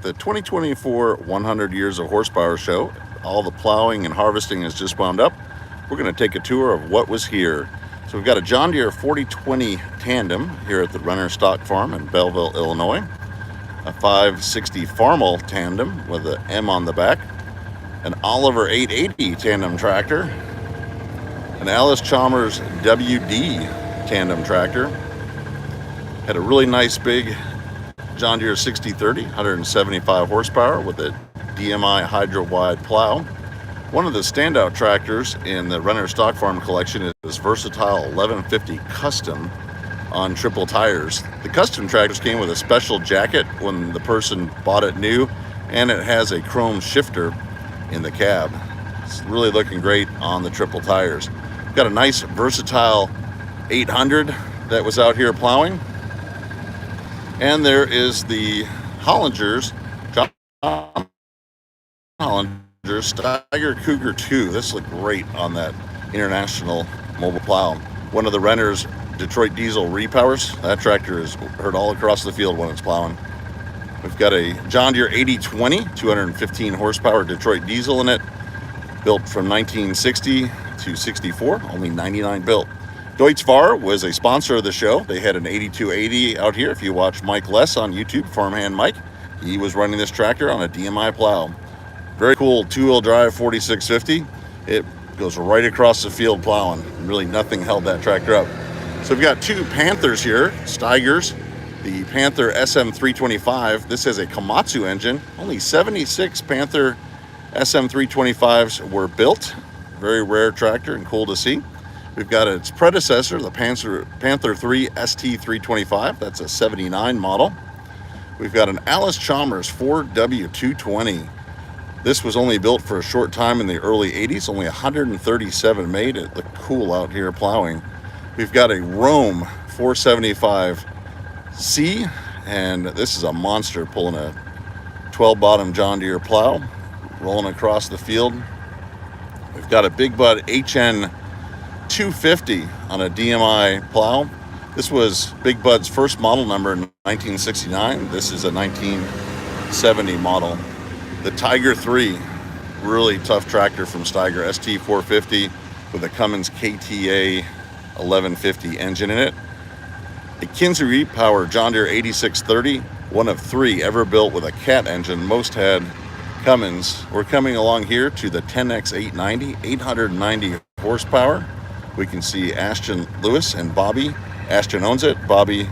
The 2024 100 Years of Horsepower show. All the plowing and harvesting has just wound up. We're going to take a tour of what was here. So we've got a John Deere 4020 tandem here at the Runner Stock Farm in Belleville, Illinois. A 560 Farmall tandem with an M on the back. An Oliver 880 tandem tractor. An Alice Chalmers WD tandem tractor. Had a really nice big John Deere 6030, 175 horsepower with a DMI hydro wide plow. One of the standout tractors in the Runner Stock Farm collection is this versatile 1150 Custom on triple tires. The Custom tractors came with a special jacket when the person bought it new, and it has a chrome shifter in the cab. It's really looking great on the triple tires. Got a nice versatile 800 that was out here plowing. And there is the Hollinger's, John Hollinger's Steiger Cougar 2. This looked great on that international mobile plow. One of the Renner's Detroit diesel repowers. That tractor is heard all across the field when it's plowing. We've got a John Deere 8020, 215 horsepower Detroit diesel in it. Built from 1960 to 64, only 99 built. Deutz Fahr was a sponsor of the show. They had an 8280 out here. If you watch Mike Less on YouTube, Farmhand Mike, he was running this tractor on a DMI plow. Very cool two-wheel drive 4650. It goes right across the field plowing. Really nothing held that tractor up. So we've got two Panthers here, Steigers. The Panther SM325. This has a Komatsu engine. Only 76 Panther SM325s were built. Very rare tractor and cool to see. We've got its predecessor, the Panther 3 ST325. That's a 79 model. We've got an Alice Chalmers 4W220. This was only built for a short time in the early 80s. Only 137 made. It looked cool out here plowing. We've got a Rome 475C. And this is a monster pulling a 12 bottom John Deere plow. Rolling across the field. We've got a Big Bud HN 250 on a DMI plow. This was Big Bud's first model number in 1969. This is a 1970 model. The Tiger 3, really tough tractor from Steiger, ST450 with a Cummins KTA 1150 engine in it. A Kinser Power John Deere 8630, one of three ever built with a Cat engine. Most had Cummins. We're coming along here to the 10X890, 890 horsepower. We can see Ashton Lewis and Bobby. Ashton owns it. Bobby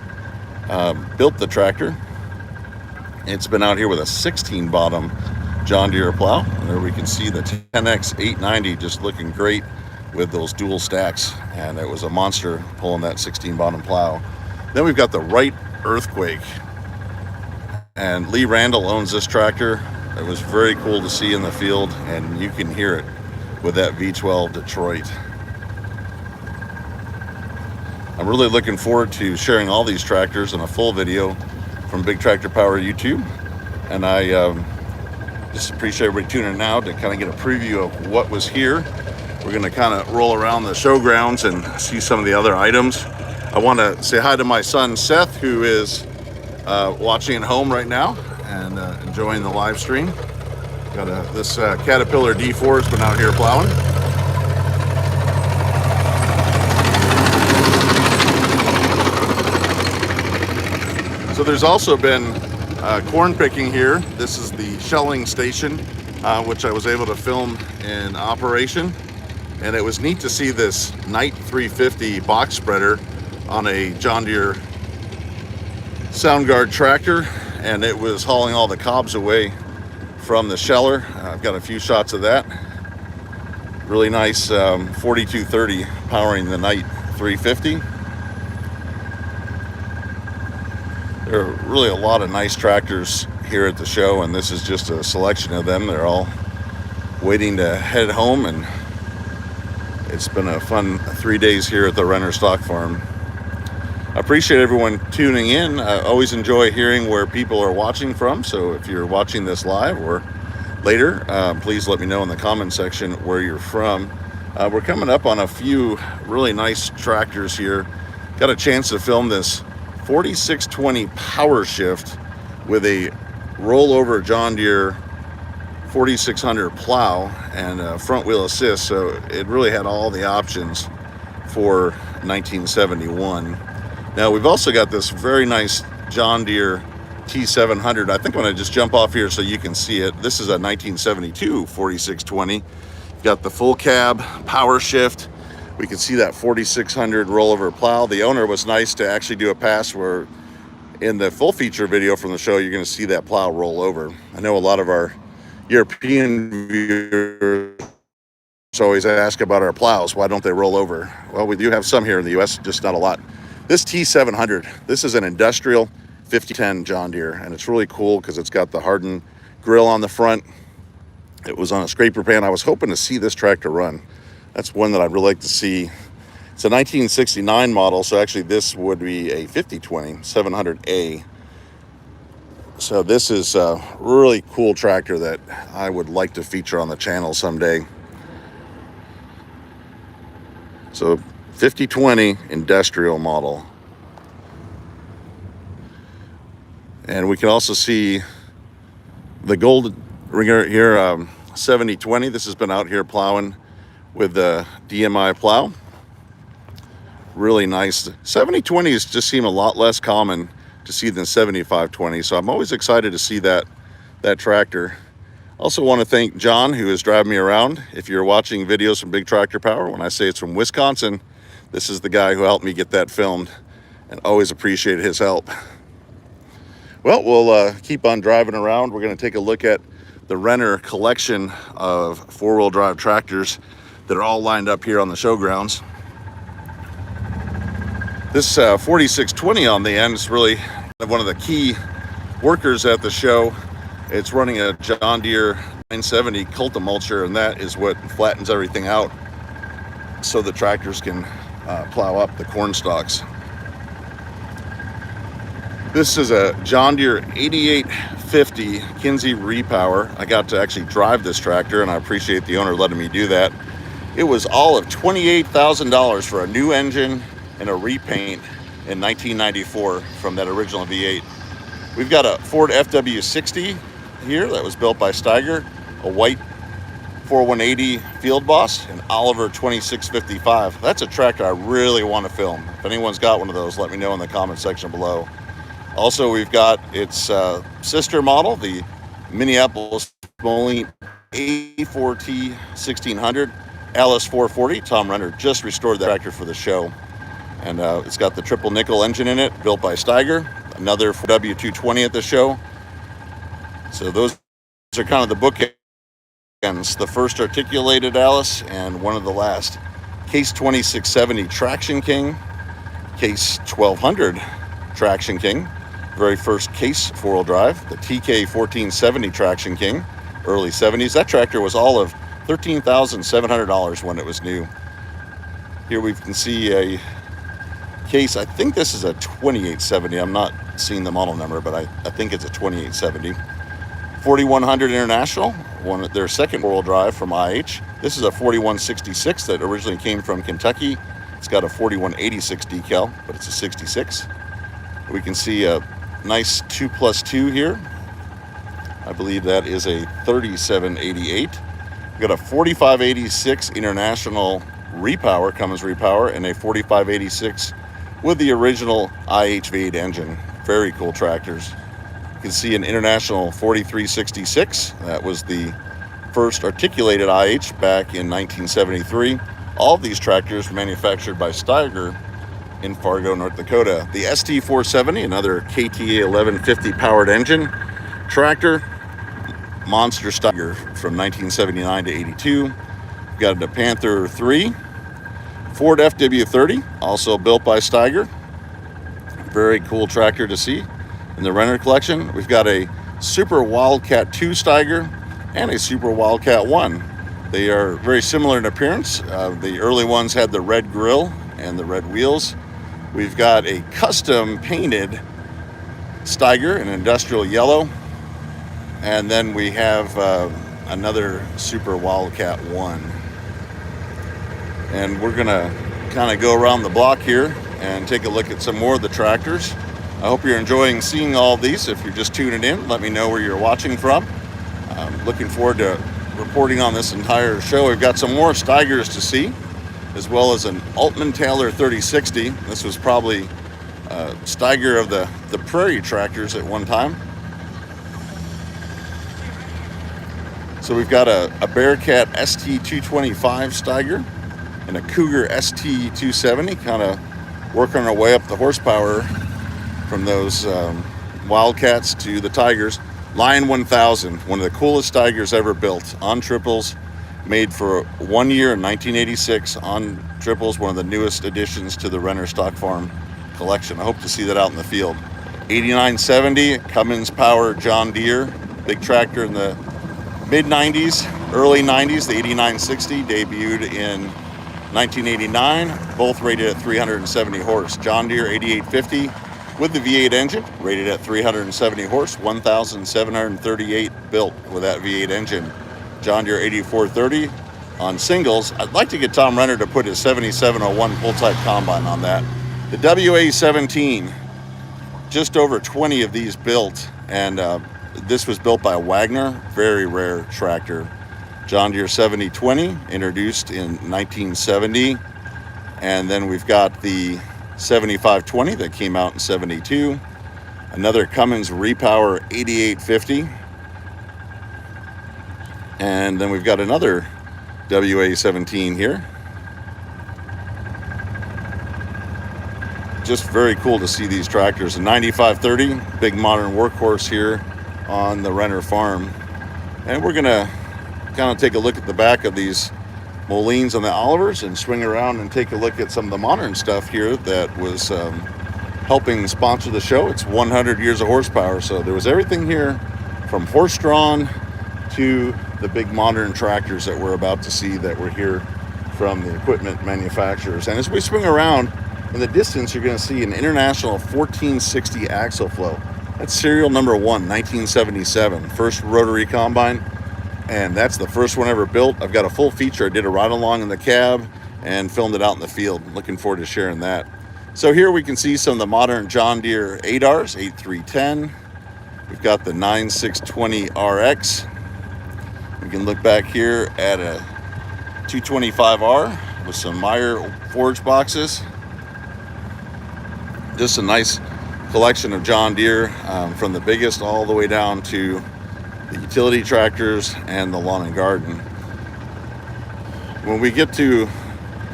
built the tractor. It's been out here with a 16 bottom John Deere plow. And there we can see the 10X890 just looking great with those dual stacks. And it was a monster pulling that 16 bottom plow. Then we've got the Wright Earthquake. And Lee Randall owns this tractor. It was very cool to see in the field, and you can hear it with that V12 Detroit. I'm really looking forward to sharing all these tractors in a full video from Big Tractor Power YouTube. And I just appreciate everybody tuning in now to kind of get a preview of what was here. We're going to kind of roll around the showgrounds and see some of the other items. I want to say hi to my son Seth, who is watching at home right now and enjoying the live stream. Got this Caterpillar D4 has been out here plowing. So there's also been corn picking here. This is the shelling station, which I was able to film in operation. And it was neat to see this Knight 350 box spreader on a John Deere Soundguard tractor. And it was hauling all the cobs away from the sheller. I've got a few shots of that. Really nice 4230 powering the Knight 350. There are really a lot of nice tractors here at the show, and this is just a selection of them. They're all waiting to head home, and it's been a fun 3 days here at the Runner Stock Farm. I appreciate everyone tuning in. I always enjoy hearing where people are watching from, so if you're watching this live or later, please let me know in the comment section where you're from. We're coming up on a few really nice tractors here. Got a chance to film this 4620 Power Shift with a rollover John Deere 4600 plow and front wheel assist, so it really had all the options for 1971. Now we've also got this very nice John Deere T700. I think I'm going to just jump off here so you can see it. This is a 1972 4620. Got the full cab, power shift. We can see that 4600 rollover plow. The owner was nice to actually do a pass where in the full feature video from the show, you're going to see that plow roll over. I know a lot of our European viewers always ask about our plows. Why don't they roll over? Well, we do have some here in the US, just not a lot. This T700, this is an industrial 5010 John Deere, and it's really cool because it's got the hardened grill on the front. It was on a scraper pan. I was hoping to see this tractor run. That's one that I'd really like to see. It's a 1969 model, so actually this would be a 5020 700A. So this is a really cool tractor that I would like to feature on the channel someday. So 5020 industrial model. And we can also see the gold ringer here, 7020. This has been out here plowing with the DMI plow. Really nice. 7020s just seem a lot less common to see than 7520. So I'm always excited to see that tractor. Also want to thank John, who is driving me around. If you're watching videos from Big Tractor Power, when I say it's from Wisconsin, this is the guy who helped me get that filmed, and always appreciate his help. Well, we'll keep on driving around. We're going to take a look at the Renner collection of four-wheel drive tractors that are all lined up here on the showgrounds. This 4620 on the end is really one of the key workers at the show. It's running a John Deere 970 Cultimulture, and that is what flattens everything out so the tractors can plow up the corn stalks. This is a John Deere 8850 Kinsey Repower. I got to actually drive this tractor, and I appreciate the owner letting me do that. It was all of $28,000 for a new engine and a repaint in 1994 from that original V8. We've got a Ford FW60 here that was built by Steiger, a white 4180 Field Boss, and Oliver 2655. That's a tractor I really want to film. If anyone's got one of those, let me know in the comment section below. Also, we've got its sister model, the Minneapolis Moline A4T 1600 Alice 440. Tom Renner just restored that tractor for the show. And it's got the triple nickel engine in it, built by Steiger. Another W220 at the show. So those are kind of the bookends. The first articulated Alice and one of the last. Case 2670 Traction King. Case 1200 Traction King. Very first Case four-wheel drive. The TK 1470 Traction King. Early 70s. That tractor was all of $13,700 when it was new. Here we can see a Case, I think this is a 2870. I'm not seeing the model number, but I think it's a 2870. 4100 International, their second four-wheel drive from IH. This is a 4166 that originally came from Kentucky. It's got a 4186 decal, but it's a 66. We can see a nice 2+2 here. I believe that is a 3788. We've got a 4586 International Repower, Cummins Repower, and a 4586 with the original IH V8 engine. Very cool tractors. You can see an International 4366. That was the first articulated IH back in 1973. All of these tractors were manufactured by Steiger in Fargo, North Dakota. The ST470, another KTA 1150 powered engine tractor. Monster Steiger from 1979 to 82. We've got a Panther 3. Ford FW30, also built by Steiger. Very cool tractor to see in the Renner collection. We've got a Super Wildcat 2 Steiger and a Super Wildcat 1. They are very similar in appearance. The early ones had the red grille and the red wheels. We've got a custom painted Steiger in industrial yellow. And then we have another Super Wildcat 1. And we're gonna kind of go around the block here and take a look at some more of the tractors. I hope you're enjoying seeing all these. If you're just tuning in, let me know where you're watching from. I'm looking forward to reporting on this entire show. We've got some more Steigers to see, as well as an Altman Taylor 3060. This was probably Steiger of the prairie tractors at one time. So we've got a Bearcat ST225 Steiger and a Cougar ST270, kind of working our way up the horsepower from those Wildcats to the Tigers. Lion 1000, one of the coolest Steigers ever built on triples, made for 1 year in 1986 on triples, one of the newest additions to the Renner Stock Farm collection. I hope to see that out in the field. 8970 Cummins Power John Deere, big tractor in the mid-90s, early 90s. The 8960 debuted in 1989, both rated at 370 horse. John Deere 8850 with the V8 engine, rated at 370 horse, 1,738 built with that V8 engine. John Deere 8430 on singles. I'd like to get Tom Renner to put his 7701 pull-type combine on that. The WA17, just over 20 of these built, and this was built by Wagner, very rare tractor. John Deere 7020, introduced in 1970. And then we've got the 7520 that came out in 72. Another Cummins Repower 8850. And then we've got another WA17 here. Just very cool to see these tractors. A 9530, big modern workhorse here on the Renner farm. And we're gonna kind of take a look at the back of these Molines on the Olivers and swing around and take a look at some of the modern stuff here that was helping sponsor the show. It's 100 years of horsepower, so there was everything here from horse-drawn to the big modern tractors that we're about to see that were here from the equipment manufacturers. And as we swing around, in the distance, you're going to see an International 1460 axle flow. That's serial number 1, 1977, first rotary combine, and that's the first one ever built. I've got a full feature. I did a ride-along in the cab and filmed it out in the field. Looking forward to sharing that. So here we can see some of the modern John Deere 8Rs, 8310. We've got the 9620 RX. We can look back here at a 225R with some Meyer forge boxes. Just a nice collection of John Deere, from the biggest all the way down to the utility tractors and the lawn and garden. When we get to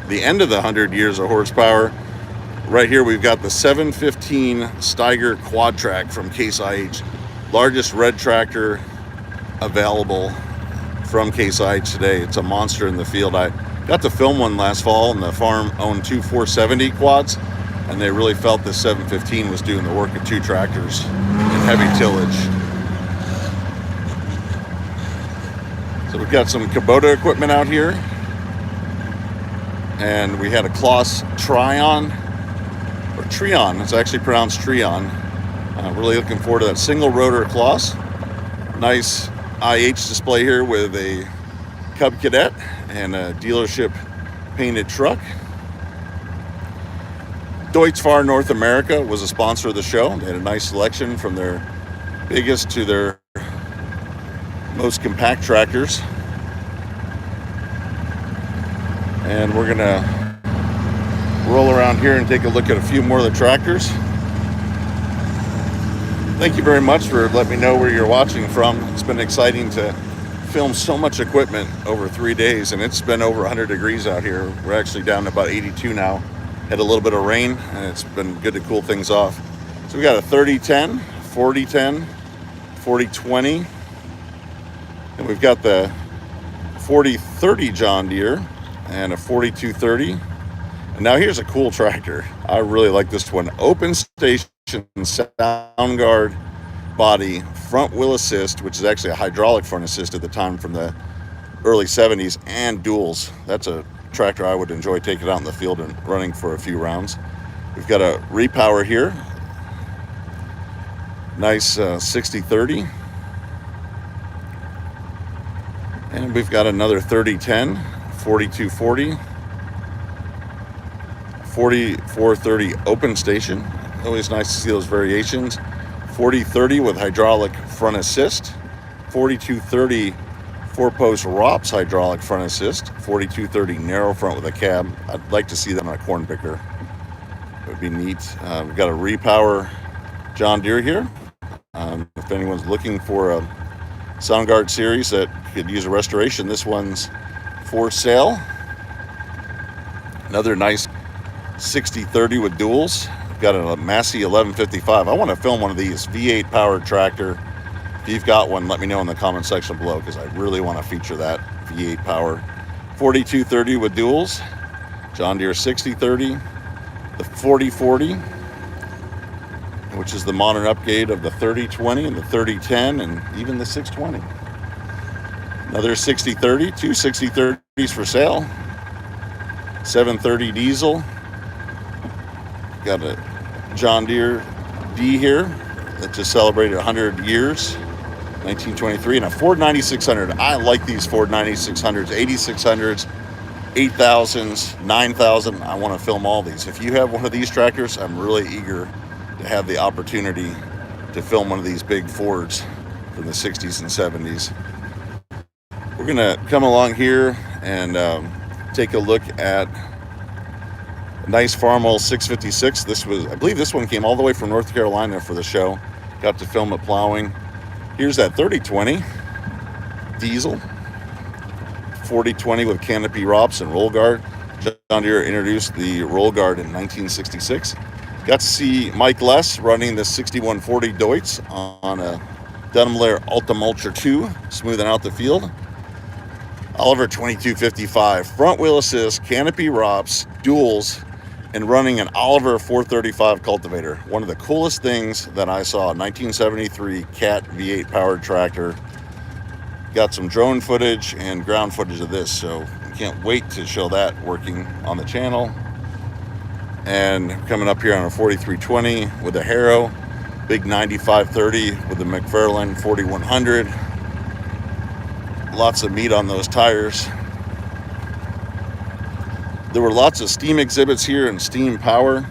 the end of the 100 years of horsepower, right here we've got the 715 Steiger Quad Track from Case IH, largest red tractor available from Case IH today. It's a monster in the field. I got to film one last fall, and the farm owned two 470 quads, and they really felt the 715 was doing the work of two tractors in heavy tillage. So we've got some Kubota equipment out here, and we had a Kloss Trion, or Trion, it's actually pronounced Trion. Really looking forward to that single rotor Kloss. Nice IH display here with a Cub Cadet and a dealership painted truck. Deutz-Fahr North America was a sponsor of the show. They had a nice selection from their biggest to their most compact tractors. And we're gonna roll around here and take a look at a few more of the tractors. Thank you very much for letting me know where you're watching from. It's been exciting to film so much equipment over 3 days, and it's been over 100 degrees out here. We're actually down to about 82 now. Had a little bit of rain, and it's been good to cool things off. So we got a 3010, 4010, 4020, and we've got the 4030 John Deere and a 4230. And now here's a cool tractor. I really like this one. Open station sound guard body, front wheel assist, which is actually a hydraulic front assist at the time from the early 70s, and duals. That's a tractor I would enjoy taking out in the field and running for a few rounds. We've got a repower here. Nice 6030. And we've got another 3010, 4240, 4430 open station. Always nice to see those variations. 4030 with hydraulic front assist. 4230 4-post ROPS hydraulic front assist. 4230 narrow front with a cab. I'd like to see that on a corn picker. It would be neat. We've got a repower John Deere here. If anyone's looking for a Soundguard series that could use a restoration, this one's for sale. Another nice 6030 with duals. Got a Massey 1155. I want to film one of these V8 powered tractor. If you've got one, let me know in the comment section below, because I really want to feature that V8 power. 4230 with duals. John Deere 6030. The 4040, which is the modern upgrade of the 3020 and the 3010 and even the 620. Another 6030, two 6030s for sale. 730 diesel. Got a John Deere D here that just celebrated 100 years, 1923, and a Ford 9600. I like these Ford 9600s, 8600s, 8000s, 9000. I want to film all these. If you have one of these tractors, I'm really eager to have the opportunity to film one of these big Fords from the 60s and 70s. We're going to come along here and take a look at a nice Farmall 656. I believe this one came all the way from North Carolina for the show. Got to film it plowing. Here's that 3020 diesel. 4020 with canopy ROPS and roll guard. John Deere introduced the roll guard in 1966. Got to see Mike Less running the 6140 Deutz on a Dunlop Ultimultra 2, smoothing out the field. Oliver 2255, front wheel assist, canopy ROPS, duals, and running an Oliver 435 cultivator. One of the coolest things that I saw, 1973 Cat V8 powered tractor. Got some drone footage and ground footage of this, so can't wait to show that working on the channel. And coming up here on a 4320 with a Harrow, big 9530 with the McFarlane 4100. Lots of meat on those tires. There were lots of steam exhibits here and steam power,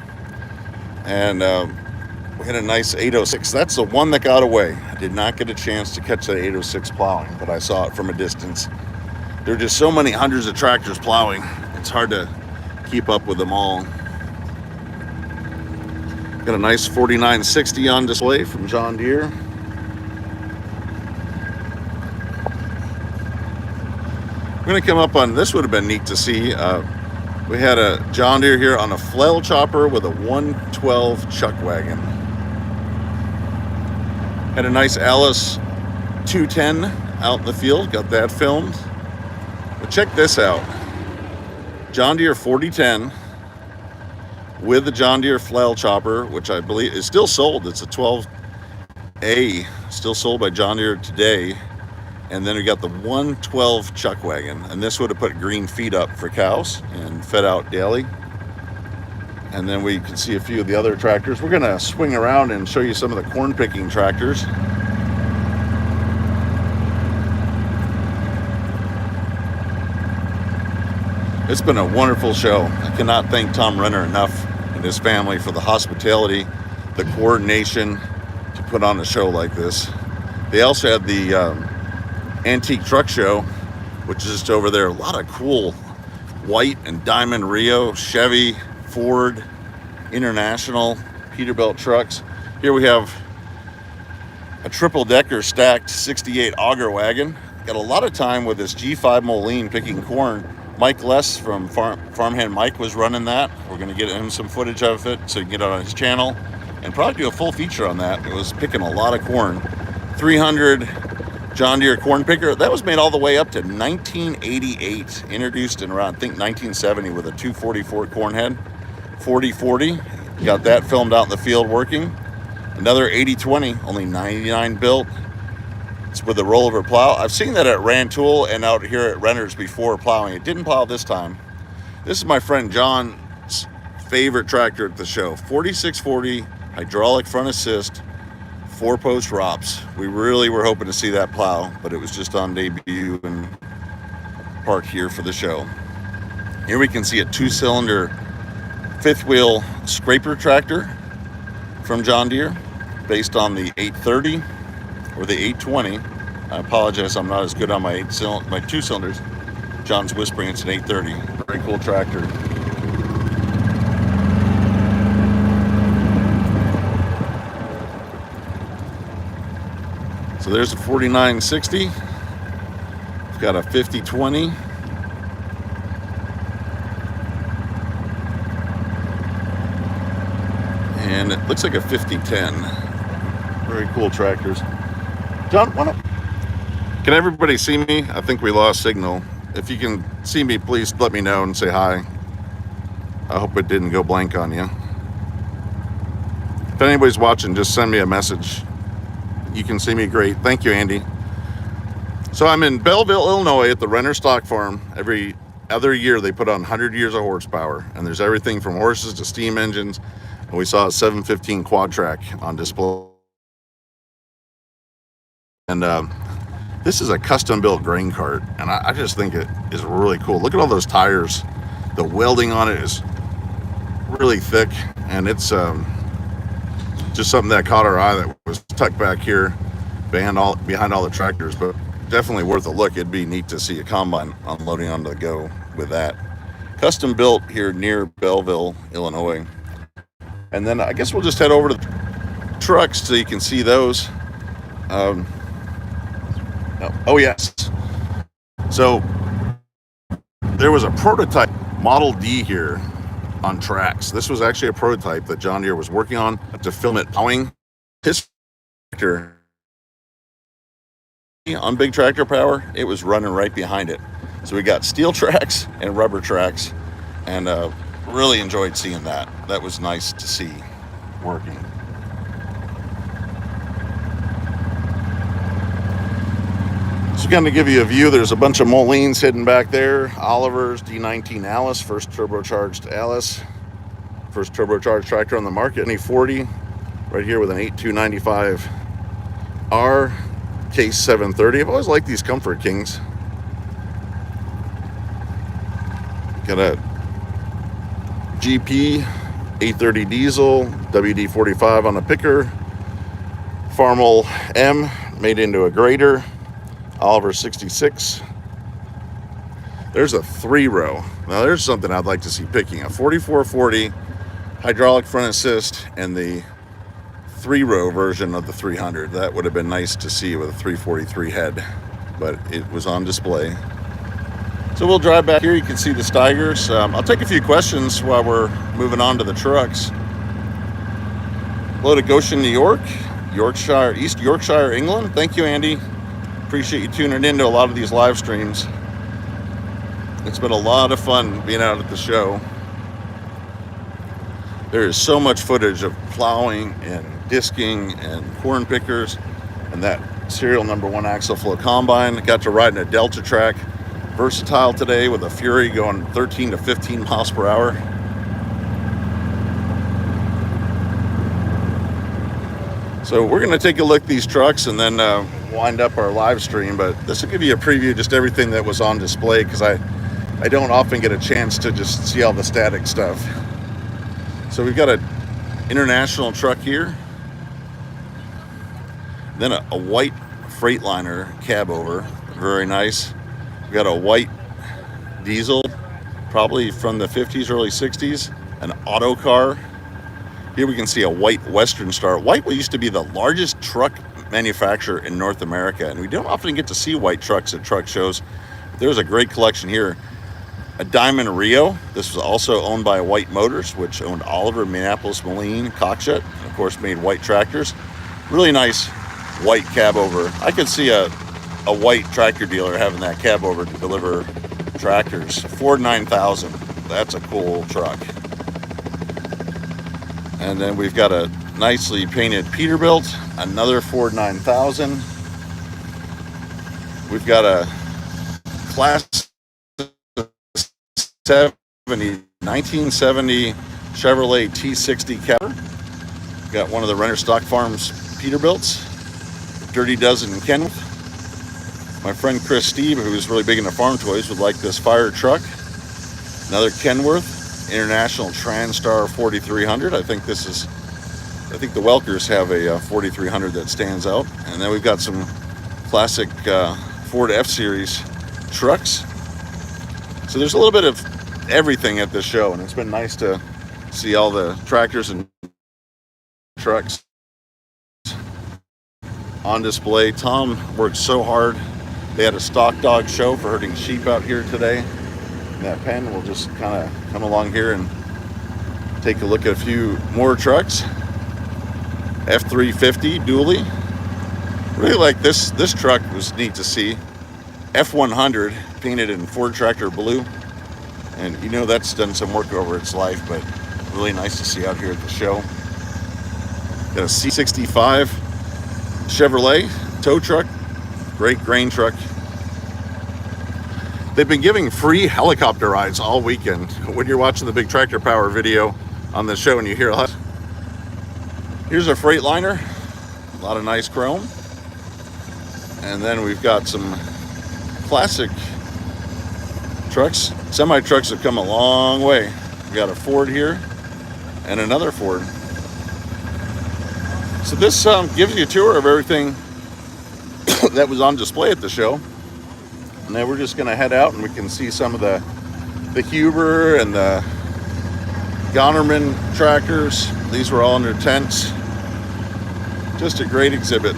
and we had a nice 806. That's the one that got away. I did not get a chance to catch that 806 plowing, but I saw it from a distance. There are just so many hundreds of tractors plowing, it's hard to keep up with them all. Got a nice 4960 on display from John Deere. We're going to come up on, this would have been neat to see. We had a John Deere here on a flail chopper with a 112 chuck wagon. Had a nice Alice 210 out in the field, got that filmed. But check this out. John Deere 4010 with the John Deere flail chopper, which I believe is still sold. It's a 12A, still sold by John Deere today. And then we got the 112 chuck wagon, and this would have put green feed up for cows and fed out daily. And then we can see a few of the other tractors. We're gonna swing around and show you some of the corn picking tractors. It's been a wonderful show. I cannot thank Tom Renner enough and his family for the hospitality, the coordination to put on a show like this. They also had the Antique Truck Show, which is just over there. A lot of cool white and diamond Rio, Chevy, Ford, International, Peterbilt trucks. Here we have a triple decker stacked 68 auger wagon. Got a lot of time with this G5 Moline picking corn. Mike Less from Farmhand Mike was running that. We're going to get him some footage of it so you can get it on his channel and probably do a full feature on that. It was picking a lot of corn. 300 John Deere corn picker. That was made all the way up to 1988. Introduced in around, I think, 1970 with a 244 corn head. 4040. Got that filmed out in the field working. Another 8020, only 99 built. It's with a rollover plow. I've seen that at Rantoul and out here at Renner's before plowing. It didn't plow this time. This is my friend John's favorite tractor at the show. 4640 hydraulic front assist, 4-post ROPS. We really were hoping to see that plow, but it was just on debut and parked here for the show. Here we can see a 2-cylinder 5th wheel scraper tractor. from John Deere based on the 830 or the 820. I apologize, I'm not as good on my two cylinders. John's whispering it's an 830. Very cool tractor. So there's a 4960. We've got a 5020. And it looks like a 5010. Very cool tractors. John, can everybody see me? I think we lost signal. If you can see me, please let me know and say hi. I hope it didn't go blank on you. If anybody's watching, just send me a message. You can see me, great. Thank you, Andy. So I'm in Belleville, Illinois at the Renner Stock Farm. Every other year they put on 100 years of horsepower, and there's everything from horses to steam engines. And we saw a 715 quad track on display. And this is a custom built grain cart, and I just think it is really cool. Look at all those tires. The welding on it is really thick, and it's just something that caught our eye that was tucked back here behind all the tractors, but definitely worth a look. It'd be neat to see a combine unloading onto the go with that. Custom built here near Belleville, Illinois. And then I guess we'll just head over to the trucks so you can see those. Oh yes. So there was a prototype Model D here on tracks. This was actually a prototype that John Deere was working on to film it plowing his tractor on Big Tractor Power. It was running right behind it. So we got steel tracks and rubber tracks, and really enjoyed seeing that. That was nice to see working. So going to give you a view. There's a bunch of Molines hidden back there. Oliver's D19 Alice, first turbocharged Alice, first turbocharged tractor on the market. 2040 right here with an 8295R case 730. I've always liked these Comfort Kings. Got a GP 830 diesel, WD-45 on a picker, Farmel M made into a grader, Oliver 66. There's a 3-row. Now there's something I'd like to see picking. A 4440 hydraulic front assist and the 3-row version of the 300. That would have been nice to see with a 343 head, but it was on display. So we'll drive back here. You can see the Steigers. I'll take a few questions while we're moving on to the trucks. Hello to Goshen, New York, Yorkshire, East Yorkshire, England. Thank you, Andy. Appreciate you tuning into a lot of these live streams. It's been a lot of fun being out at the show. There is so much footage of plowing and disking and corn pickers and that serial number 1 axle flow combine. Got to ride in a Delta track Versatile today with a Fury going 13 to 15 miles per hour. So we're going to take a look at these trucks and then wind up our live stream, but this will give you a preview of just everything that was on display, because I don't often get a chance to just see all the static stuff. So we've got an international truck here, then a white Freightliner cab over, very nice. We've got a white diesel, probably from the 50s, early 60s, an auto car. Here we can see a white Western Star. White used to be the largest truck manufacturer in North America, and we don't often get to see white trucks at truck shows. There's a great collection here. A Diamond Rio. This was also owned by White Motors, which owned Oliver, Minneapolis, Moline, Cockshut, and of course made white tractors. Really nice white cab over. I could see a white tractor dealer having that cab over to deliver tractors. Ford 9000. That's a cool truck. And then we've got a nicely painted Peterbilt, another Ford 9000. We've got a Class 1970 Chevrolet T60 Caber. Got one of the Renner Stock Farms Peterbilts. Dirty Dozen in Kenworth. My friend Chris Steve, who's really big into farm toys, would like this fire truck. Another Kenworth International TransStar 4300. I think this is I think the Welkers have a 4300 that stands out. And then we've got some classic Ford F-Series trucks. So there's a little bit of everything at this show, and it's been nice to see all the tractors and trucks on display. Tom worked so hard. They had a stock dog show for herding sheep out here today in that pen. We'll just kind of come along here and take a look at a few more trucks. F350 dually. Really like this truck. Was neat to see. F100 painted in Ford Tractor blue, and you know that's done some work over its life, but really nice to see out here at the show. Got a C65 Chevrolet tow truck, great grain truck. They've been giving free helicopter rides all weekend. When you're watching the Big Tractor Power video on the show and you hear a lot. Here's a Freightliner, a lot of nice chrome. And then we've got some classic trucks. Semi trucks have come a long way. We got a Ford here and another Ford. So this gives you a tour of everything that was on display at the show. And then we're just going to head out and we can see some of the Huber and the Gonnerman tractors. These were all under tents. Just a great exhibit.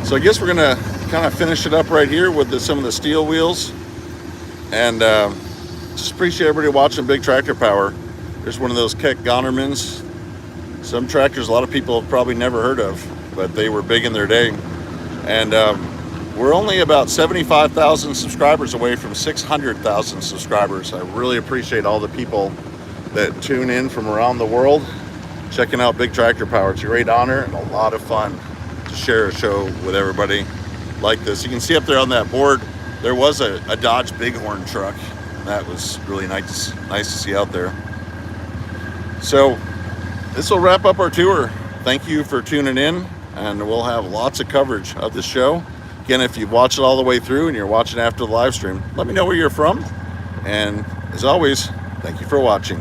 So I guess we're going to kind of finish it up right here with some of the steel wheels. And just appreciate everybody watching Big Tractor Power. There's one of those Keck Gonnermans. Some tractors a lot of people have probably never heard of, but they were big in their day. And we're only about 75,000 subscribers away from 600,000 subscribers. I really appreciate all the people that tune in from around the world checking out Big Tractor Power. It's a great honor and a lot of fun to share a show with everybody like this. You can see up there on that board, there was a Dodge Bighorn truck. That was really nice to see out there. So this will wrap up our tour. Thank you for tuning in, and we'll have lots of coverage of the show. Again, if you've watched it all the way through and you're watching after the live stream, let me know where you're from. And as always, thank you for watching.